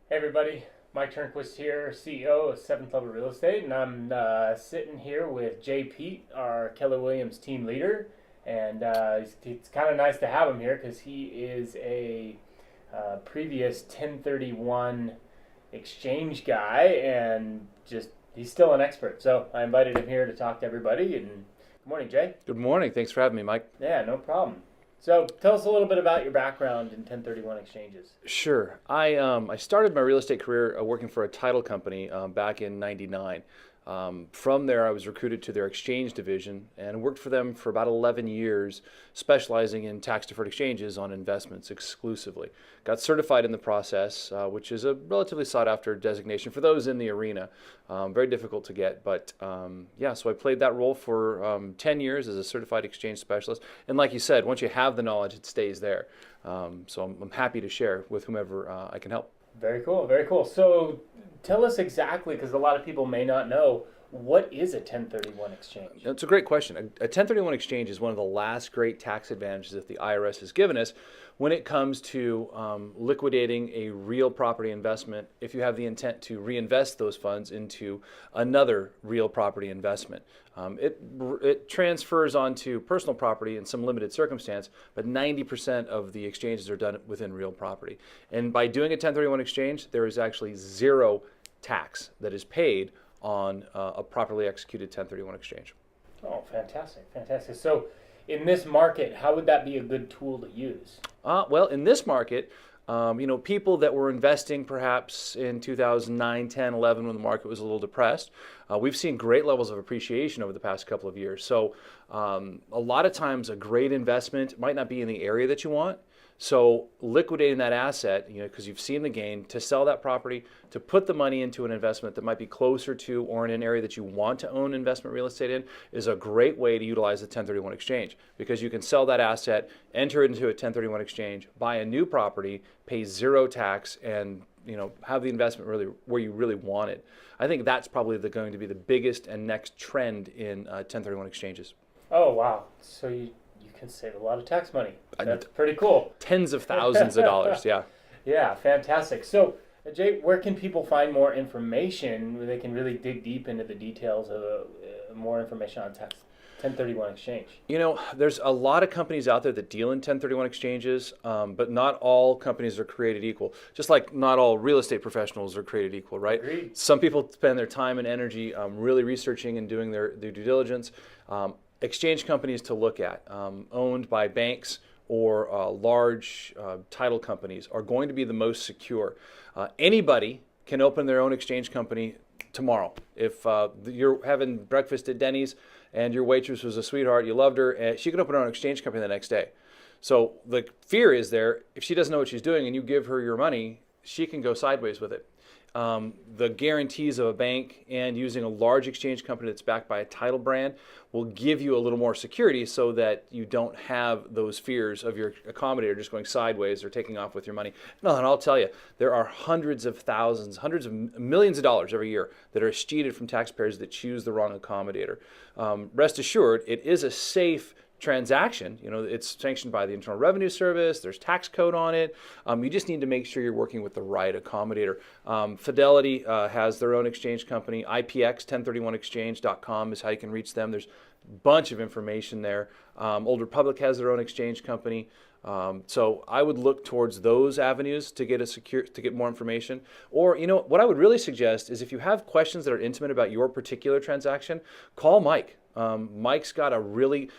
Hey everybody, Mike Turnquist here, CEO of 7th Level Real Estate, and I'm sitting here with Peet, our Keller Williams team leader, and it's kind of nice to have him here because he is a previous 1031 exchange guy, and just he's still an expert. So I invited him here to talk to everybody. And good morning, Jay. Good morning. Thanks for having me, Mike. Yeah, no problem. So tell us a little bit about your background in 1031 exchanges. Sure. I started my real estate career working for a title company back in '99. From there, I was recruited to their exchange division and worked for them for about 11 years, specializing in tax-deferred exchanges on investments exclusively. Got certified in the process, which is a relatively sought-after designation for those in the arena. Very difficult to get, but yeah, so I played that role for 10 years as a certified exchange specialist. And like you said, once you have the knowledge, it stays there. So I'm happy to share with whomever I can help. Very cool, very cool. So tell us exactly, because a lot of people may not know, what is a 1031 exchange? That's a great question. A 1031 exchange is one of the last great tax advantages that the IRS has given us when it comes to liquidating a real property investment if you have the intent to reinvest those funds into another real property investment. It transfers onto personal property in some limited circumstance, but 90% of the exchanges are done within real property. And by doing a 1031 exchange, there is actually zero tax that is paid on a properly executed 1031 exchange. Oh, fantastic, fantastic. So in this market, how would that be a good tool to use? Well, in this market, people that were investing perhaps in 2009, 10, 11 when the market was a little depressed, we've seen great levels of appreciation over the past couple of years. So a lot of times a great investment might not be in the area that you want. So liquidating that asset, because you've seen the gain, to sell that property, to put the money into an investment that might be closer to or in an area that you want to own investment real estate in, is a great way to utilize the 1031 exchange, because you can sell that asset, enter it into a 1031 exchange, buy a new property, pay zero tax, and have the investment really where you really want it. I think that's probably going to be the biggest and next trend in 1031 exchanges. Oh, wow. So you can save a lot of tax money. That's pretty cool. Tens of thousands of dollars, yeah. Yeah, fantastic. So, Jay, where can people find more information where they can really dig deep into the details of more information on tax 1031 exchange? There's a lot of companies out there that deal in 1031 exchanges, but not all companies are created equal. Just like not all real estate professionals are created equal, right? Agreed. Some people spend their time and energy really researching and doing their due diligence. Exchange companies to look at, owned by banks or large title companies, are going to be the most secure. Anybody can open their own exchange company tomorrow. If you're having breakfast at Denny's and your waitress was a sweetheart, you loved her, she could open her own exchange company the next day. So the fear is there, if she doesn't know what she's doing and you give her your money, she can go sideways with it. The guarantees of a bank and using a large exchange company that's backed by a title brand will give you a little more security so that you don't have those fears of your accommodator just going sideways or taking off with your money. No, and I'll tell you, there are hundreds of thousands, hundreds of millions of dollars every year that are escheated from taxpayers that choose the wrong accommodator. Rest assured, it is a safe transaction. It's sanctioned by the Internal Revenue Service. There's tax code on it. You just need to make sure you're working with the right accommodator. Fidelity has their own exchange company. IPX 1031exchange.com is how you can reach them. There's a bunch of information there. Old Republic has their own exchange company. So I would look towards those avenues to get more information. Or, what I would really suggest is if you have questions that are intimate about your particular transaction, call Mike. Mike's got a really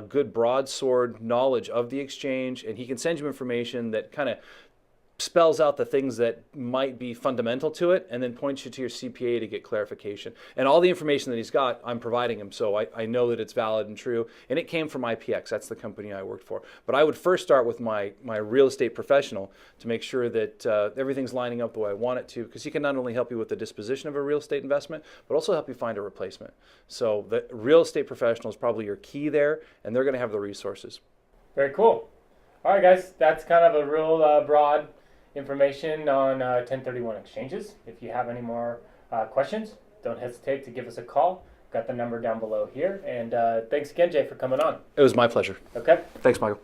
good broadsword knowledge of the exchange, and he can send you information that kind of spells out the things that might be fundamental to it and then points you to your CPA to get clarification. And all the information that he's got, I'm providing him, so I know that it's valid and true. And it came from IPX. That's the company I worked for. But I would first start with my real estate professional to make sure that everything's lining up the way I want it to, because he can not only help you with the disposition of a real estate investment, but also help you find a replacement. So the real estate professional is probably your key there, and they're going to have the resources. Very cool. All right, guys, that's kind of a real broad information on 1031 exchanges. If you have any more questions, don't hesitate to give us a call. Got the number down below here. And thanks again, Jay, for coming on. It was my pleasure. Okay. Thanks, Michael.